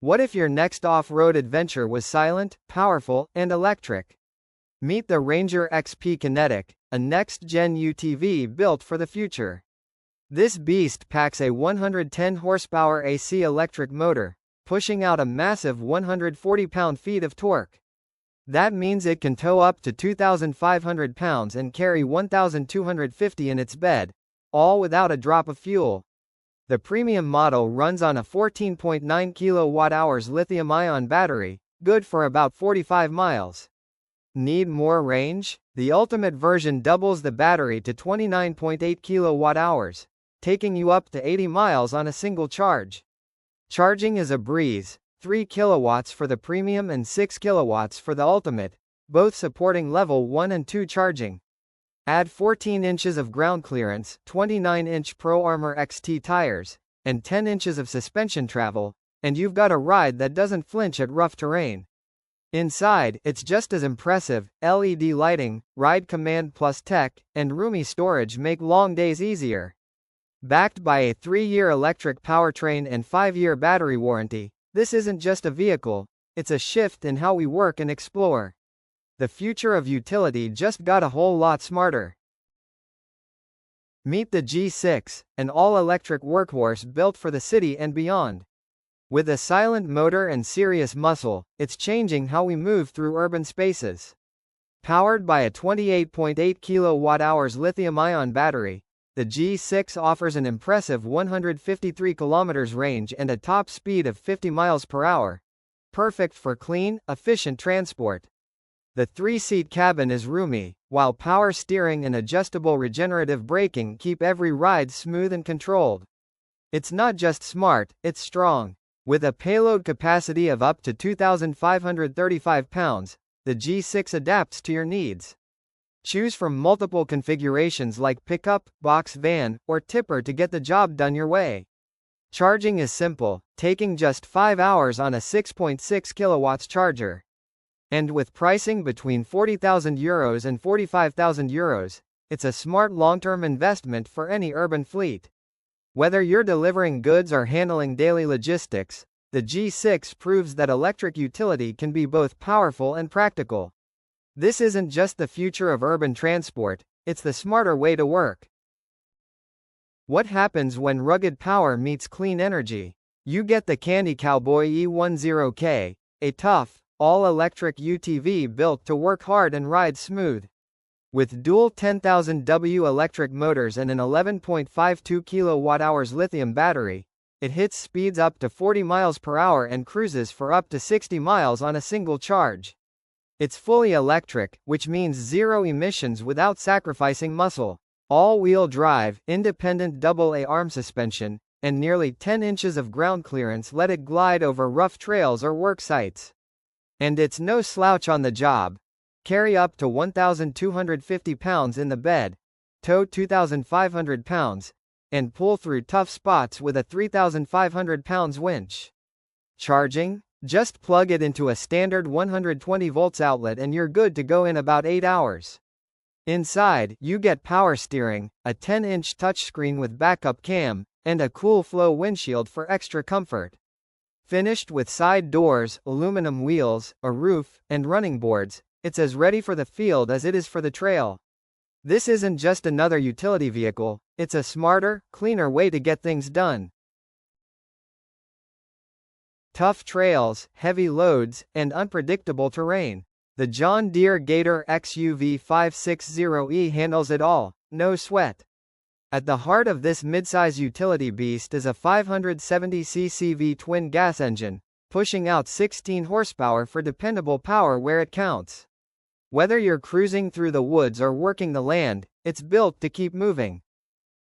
What if your next off-road adventure was silent, powerful, and electric? Meet the Ranger XP Kinetic, a next-gen UTV built for the future. This beast packs a 110 horsepower AC electric motor, pushing out a massive 140 pound-feet of torque. That means it can tow up to 2,500 pounds and carry 1,250 in its bed, all without a drop of fuel. The premium model runs on a 14.9 kWh lithium-ion battery, good for about 45 miles. Need more range? The ultimate version doubles the battery to 29.8 kWh, taking you up to 80 miles on a single charge. Charging is a breeze, 3 kilowatts for the premium and 6 kilowatts for the ultimate, both supporting level 1 and 2 charging. Add 14 inches of ground clearance, 29-inch Pro Armor XT tires, and 10 inches of suspension travel, and you've got a ride that doesn't flinch at rough terrain. Inside, it's just as impressive. LED lighting, Ride Command Plus tech, and roomy storage make long days easier. Backed by a 3-year electric powertrain and 5-year battery warranty, this isn't just a vehicle, it's a shift in how we work and explore. The future of utility just got a whole lot smarter. Meet the G6, an all-electric workhorse built for the city and beyond. With a silent motor and serious muscle, it's changing how we move through urban spaces. Powered by a 28.8 kWh lithium-ion battery, the G6 offers an impressive 153 km range and a top speed of 50 miles per hour. Perfect for clean, efficient transport. The 3-seat cabin is roomy, while power steering and adjustable regenerative braking keep every ride smooth and controlled. It's not just smart, it's strong. With a payload capacity of up to 2,535 pounds, the G6 adapts to your needs. Choose from multiple configurations like pickup, box van, or tipper to get the job done your way. Charging is simple, taking just 5 hours on a 6.6 kilowatts charger. And with pricing between €40,000 and €45,000, it's a smart long-term investment for any urban fleet. Whether you're delivering goods or handling daily logistics, the G6 proves that electric utility can be both powerful and practical. This isn't just the future of urban transport, it's the smarter way to work. What happens when rugged power meets clean energy? You get the Candy Cowboy E10K, a tough, all-electric UTV built to work hard and ride smooth. With dual 10,000W electric motors and an 11.52 kWh lithium battery, it hits speeds up to 40 miles per hour and cruises for up to 60 miles on a single charge. It's fully electric, which means zero emissions without sacrificing muscle. All-wheel drive, independent AA arm suspension, and nearly 10 inches of ground clearance let it glide over rough trails or work sites. And it's no slouch on the job. Carry up to 1,250 pounds in the bed, tow 2,500 pounds, and pull through tough spots with a 3,500 pounds winch. Charging? Just plug it into a standard 120 volts outlet and you're good to go in about 8 hours. Inside, you get power steering, a 10-inch touchscreen with backup cam, and a cool flow windshield for extra comfort. Finished with side doors, aluminum wheels, a roof, and running boards, it's as ready for the field as it is for the trail. This isn't just another utility vehicle, it's a smarter, cleaner way to get things done. Tough trails, heavy loads, and unpredictable terrain. The John Deere Gator XUV 560E handles it all, no sweat. At the heart of this midsize utility beast is a 570cc V-twin gas engine, pushing out 16 horsepower for dependable power where it counts. Whether you're cruising through the woods or working the land, it's built to keep moving.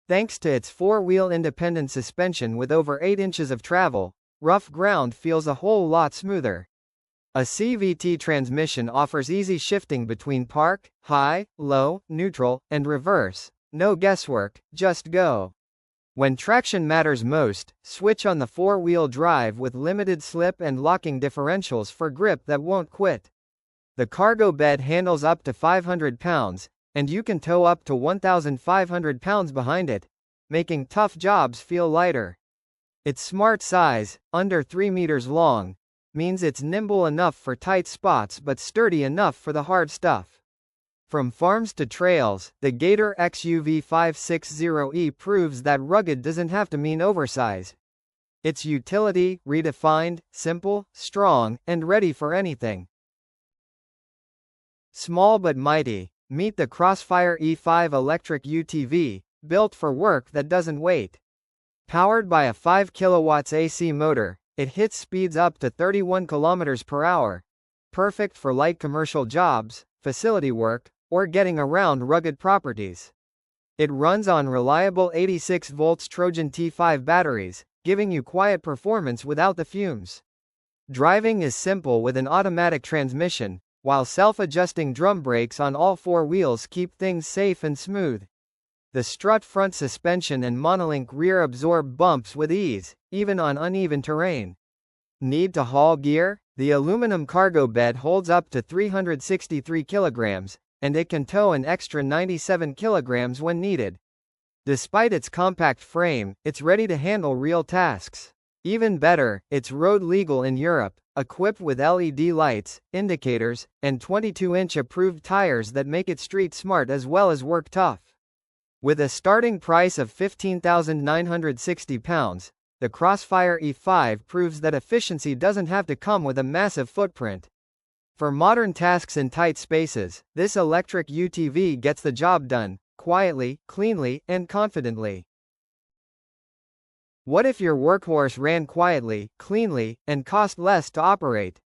Thanks to its 4-wheel independent suspension with over 8 inches of travel, rough ground feels a whole lot smoother. A CVT transmission offers easy shifting between park, high, low, neutral, and reverse. No guesswork, just go. When traction matters most, switch on the 4-wheel drive with limited slip and locking differentials for grip that won't quit. The cargo bed handles up to 500 pounds, and you can tow up to 1,500 pounds behind it, making tough jobs feel lighter. Its smart size, under 3 meters long, means it's nimble enough for tight spots but sturdy enough for the hard stuff. From farms to trails, the Gator XUV 560E proves that rugged doesn't have to mean oversize. It's utility, redefined, simple, strong, and ready for anything. Small but mighty. Meet the Crossfire E5 electric UTV, built for work that doesn't wait. Powered by a 5 kilowatts AC motor, it hits speeds up to 31 kilometers per hour. Perfect for light commercial jobs, facility work, or getting around rugged properties. It runs on reliable 86 volts Trojan T5 batteries, giving you quiet performance without the fumes. Driving is simple with an automatic transmission, while self-adjusting drum brakes on all 4 wheels keep things safe and smooth. The strut front suspension and monolink rear absorb bumps with ease, even on uneven terrain. Need to haul gear? The aluminum cargo bed holds up to 363 kilograms, and it can tow an extra 97 kilograms when needed. Despite its compact frame, it's ready to handle real tasks. Even better, it's road legal in Europe, equipped with LED lights, indicators, and 22-inch approved tires that make it street smart as well as work tough. With a starting price of £15,960, the Crossfire E5 proves that efficiency doesn't have to come with a massive footprint. For modern tasks in tight spaces, this electric UTV gets the job done, quietly, cleanly, and confidently. What if your workhorse ran quietly, cleanly, and cost less to operate?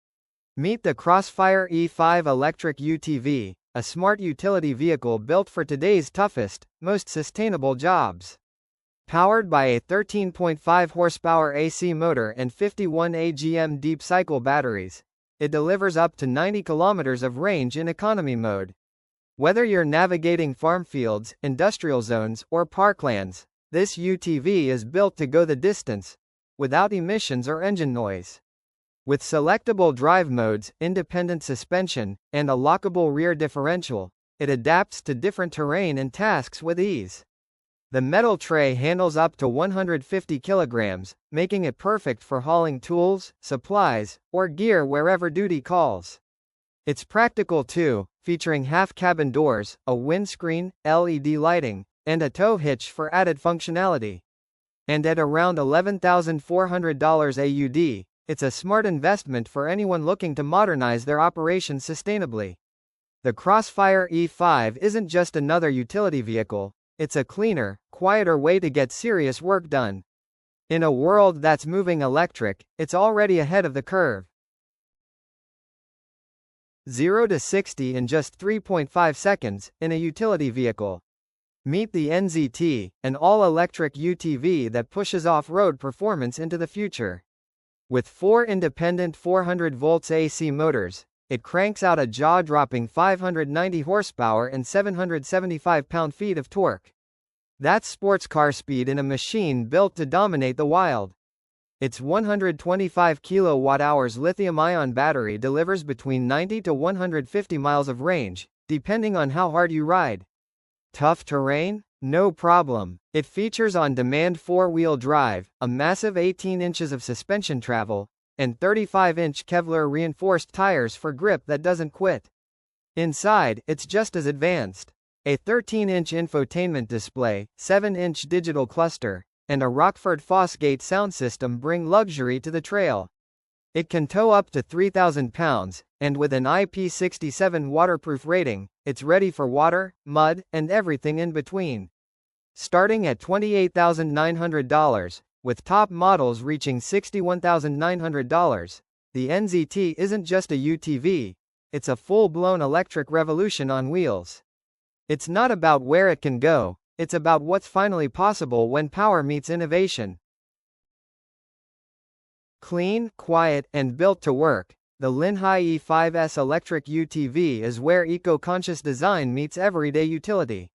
Meet the Crossfire E5 electric UTV, a smart utility vehicle built for today's toughest, most sustainable jobs. Powered by a 13.5 horsepower AC motor and 51 AGM deep cycle batteries, it delivers up to 90 kilometers of range in economy mode. Whether you're navigating farm fields, industrial zones, or parklands, this UTV is built to go the distance, without emissions or engine noise. With selectable drive modes, independent suspension, and a lockable rear differential, it adapts to different terrain and tasks with ease. The metal tray handles up to 150 kilograms, making it perfect for hauling tools, supplies, or gear wherever duty calls. It's practical too, featuring half-cabin doors, a windscreen, LED lighting, and a tow hitch for added functionality. And at around $11,400 AUD, it's a smart investment for anyone looking to modernize their operations sustainably. The Crossfire E5 isn't just another utility vehicle, it's a cleaner, quieter way to get serious work done. In a world that's moving electric, it's already ahead of the curve. 0 to 60 in just 3.5 seconds, in a utility vehicle. Meet the NZT, an all-electric UTV that pushes off-road performance into the future. With 4 independent 400 volts AC motors, it cranks out a jaw-dropping 590 horsepower and 775 pound-feet of torque. That's sports car speed in a machine built to dominate the wild. Its 125 kilowatt-hours lithium-ion battery delivers between 90 to 150 miles of range, depending on how hard you ride. Tough terrain? No problem. It features on-demand 4-wheel drive, a massive 18 inches of suspension travel, and 35-inch Kevlar reinforced tires for grip that doesn't quit. Inside, it's just as advanced. A 13-inch infotainment display, 7-inch digital cluster, and a Rockford Fosgate sound system bring luxury to the trail. It can tow up to 3,000 pounds, and with an IP67 waterproof rating, it's ready for water, mud, and everything in between. Starting at $28,900, with top models reaching $61,900, the NZT isn't just a UTV, it's a full-blown electric revolution on wheels. It's not about where it can go, it's about what's finally possible when power meets innovation. Clean, quiet, and built to work, the Linhai E5S electric UTV is where eco-conscious design meets everyday utility.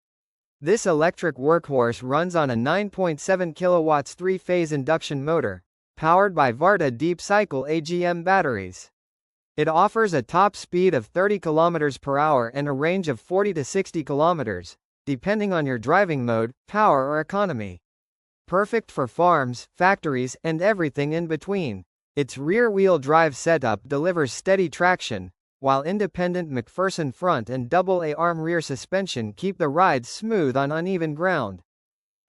This electric workhorse runs on a 9.7 kilowatts 3-phase induction motor, powered by Varta deep cycle AGM batteries. It offers a top speed of 30 km per hour and a range of 40 to 60 km, depending on your driving mode, power or economy. perfect for farms, factories, and everything in between. Its rear-wheel drive setup delivers steady traction, while independent McPherson front and double-A-arm rear suspension keep the ride smooth on uneven ground.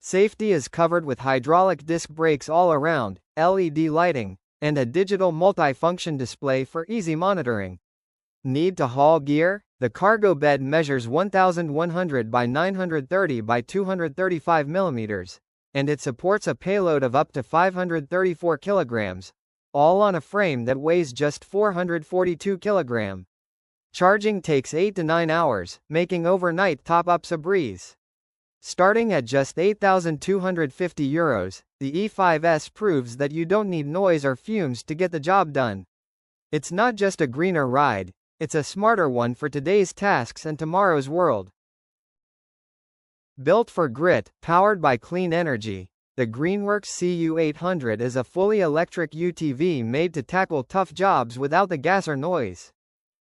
Safety is covered with hydraulic disc brakes all around, LED lighting, and a digital multi-function display for easy monitoring. Need to haul gear? The cargo bed measures 1,100 by 930 by 235 millimeters, and it supports a payload of up to 534 kilograms, all on a frame that weighs just 442 kilograms. Charging takes 8 to 9 hours, making overnight top-ups a breeze. Starting at just €8,250, the E5S proves that you don't need noise or fumes to get the job done. It's not just a greener ride, it's a smarter one for today's tasks and tomorrow's world. Built for grit, powered by clean energy, the Greenworks CU800 is a fully electric UTV made to tackle tough jobs without the gas or noise.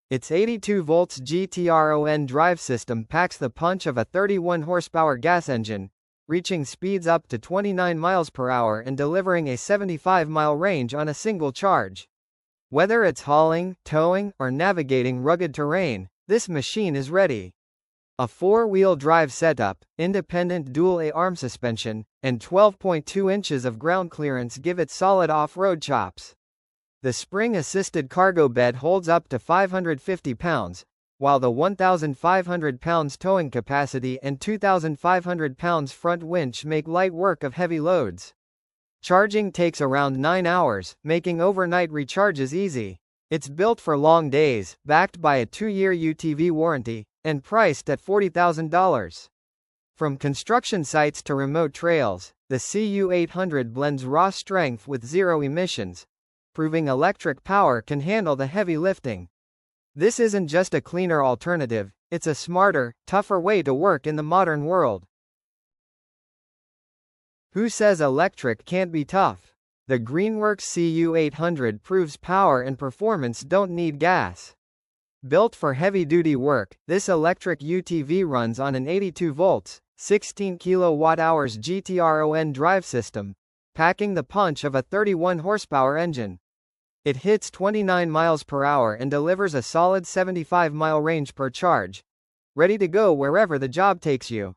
Its 82 volts GTRON drive system packs the punch of a 31 horsepower gas engine, reaching speeds up to 29 miles per hour and delivering a 75-mile range on a single charge. Whether it's hauling, towing, or navigating rugged terrain, this machine is ready. A four-wheel drive setup, independent dual-A-arm suspension, and 12.2 inches of ground clearance give it solid off-road chops. The spring-assisted cargo bed holds up to 550 pounds, while the 1,500 pounds towing capacity and 2,500 pounds front winch make light work of heavy loads. Charging takes around 9 hours, making overnight recharges easy. It's built for long days, backed by a 2-year UTV warranty, and priced at $40,000. From construction sites to remote trails, the CU800 blends raw strength with zero emissions, proving electric power can handle the heavy lifting. This isn't just a cleaner alternative, it's a smarter, tougher way to work in the modern world. Who says electric can't be tough? The Greenworks CU800 proves power and performance don't need gas. Built for heavy-duty work, this electric UTV runs on an 82 volts, 16 kilowatt-hours GTRON drive system, packing the punch of a 31 horsepower engine. It hits 29 miles per hour and delivers a solid 75-mile range per charge, ready to go wherever the job takes you.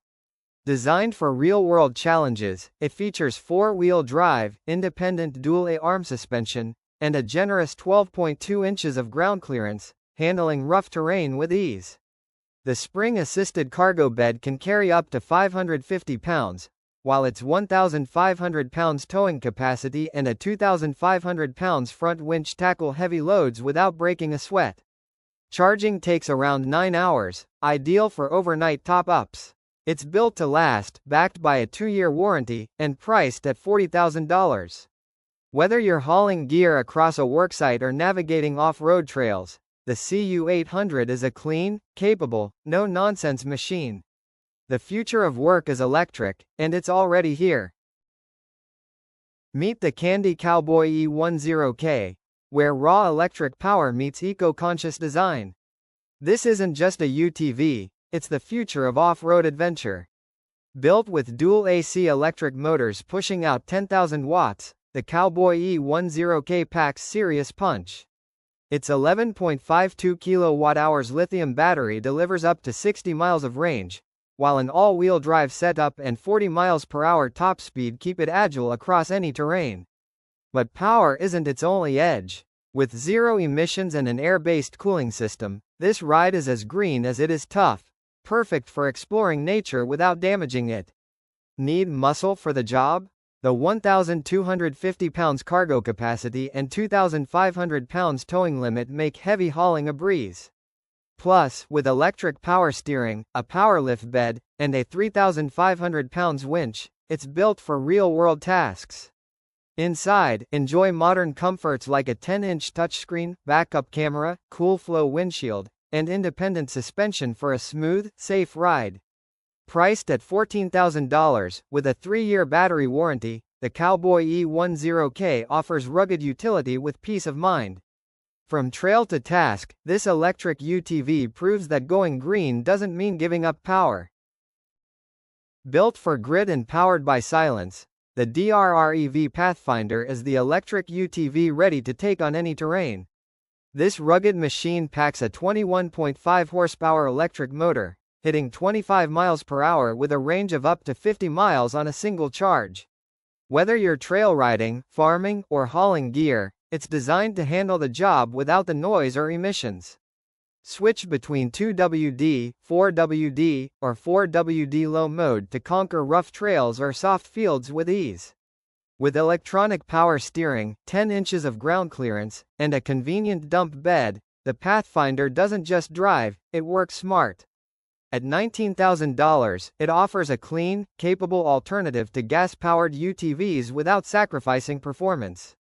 Designed for real-world challenges, it features four-wheel drive, independent dual-A-arm suspension, and a generous 12.2 inches of ground clearance, handling rough terrain with ease. The spring-assisted cargo bed can carry up to 550 pounds, while its 1,500 pounds towing capacity and a 2,500 pounds front winch tackle heavy loads without breaking a sweat. Charging takes around 9 hours, ideal for overnight top-ups. It's built to last, backed by a 2-year warranty, and priced at $40,000. Whether you're hauling gear across a worksite or navigating off-road trails, the CU800 is a clean, capable, no-nonsense machine. The future of work is electric, and it's already here. Meet the Candy Cowboy E10K, where raw electric power meets eco-conscious design. This isn't just a UTV, it's the future of off-road adventure. Built with dual AC electric motors pushing out 10,000 watts, the Cowboy E10K packs serious punch. Its 11.52 kilowatt-hours lithium battery delivers up to 60 miles of range, while an all-wheel drive setup and 40 miles per hour top speed keep it agile across any terrain. But power isn't its only edge. With zero emissions and an air-based cooling system, this ride is as green as it is tough, perfect for exploring nature without damaging it. Need muscle for the job? The 1,250 pounds cargo capacity and 2,500 pounds towing limit make heavy hauling a breeze. Plus, with electric power steering, a powerlift bed, and a 3,500 pounds winch, it's built for real-world tasks. Inside, enjoy modern comforts like a 10-inch touchscreen, backup camera, cool-flow windshield, and independent suspension for a smooth, safe ride. Priced at $14,000, with a 3-year battery warranty, the Cowboy E10K offers rugged utility with peace of mind. From trail to task, this electric UTV proves that going green doesn't mean giving up power. Built for grit and powered by silence, The DRREV Pathfinder is the electric UTV ready to take on any terrain. This rugged machine packs a 21.5 horsepower electric motor, hitting 25 miles per hour with a range of up to 50 miles on a single charge. Whether you're trail riding, farming, or hauling gear, it's designed to handle the job without the noise or emissions. Switch between 2WD, 4WD, or 4WD low mode to conquer rough trails or soft fields with ease. With electronic power steering, 10 inches of ground clearance, and a convenient dump bed, the Pathfinder doesn't just drive, it works smart. At $19,000, it offers a clean, capable alternative to gas-powered UTVs without sacrificing performance.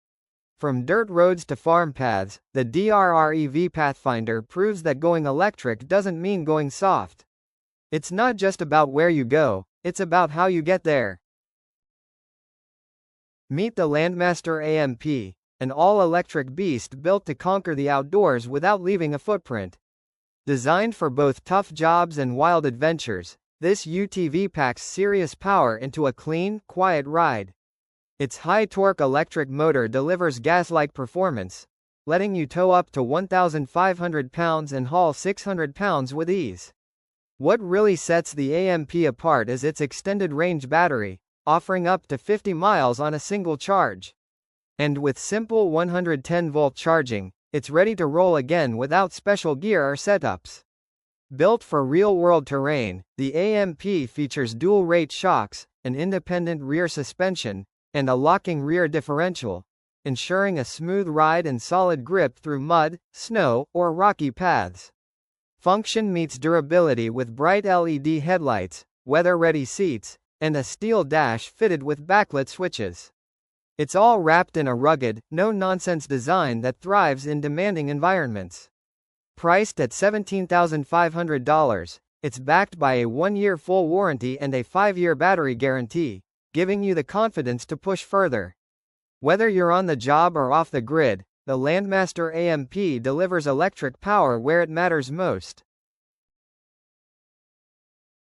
From dirt roads to farm paths, the DRREV Pathfinder proves that going electric doesn't mean going soft. It's not just about where you go, it's about how you get there. Meet the Landmaster AMP, an all-electric beast built to conquer the outdoors without leaving a footprint. Designed for both tough jobs and wild adventures, this UTV packs serious power into a clean, quiet ride. Its high-torque electric motor delivers gas-like performance, letting you tow up to 1,500 pounds and haul 600 pounds with ease. What really sets the AMP apart is its extended-range battery, offering up to 50 miles on a single charge. And with simple 110-volt charging, it's ready to roll again without special gear or setups. Built for real-world terrain, the AMP features dual-rate shocks, an independent rear suspension, and a locking rear differential, ensuring a smooth ride and solid grip through mud, snow, or rocky paths. Function meets durability with bright LED headlights, weather-ready seats, and a steel dash fitted with backlit switches. It's all wrapped in a rugged, no-nonsense design that thrives in demanding environments. Priced at $17,500, it's backed by a 1-year full warranty and a 5-year battery guarantee, giving you the confidence to push further. Whether you're on the job or off the grid, the Landmaster AMP delivers electric power where it matters most.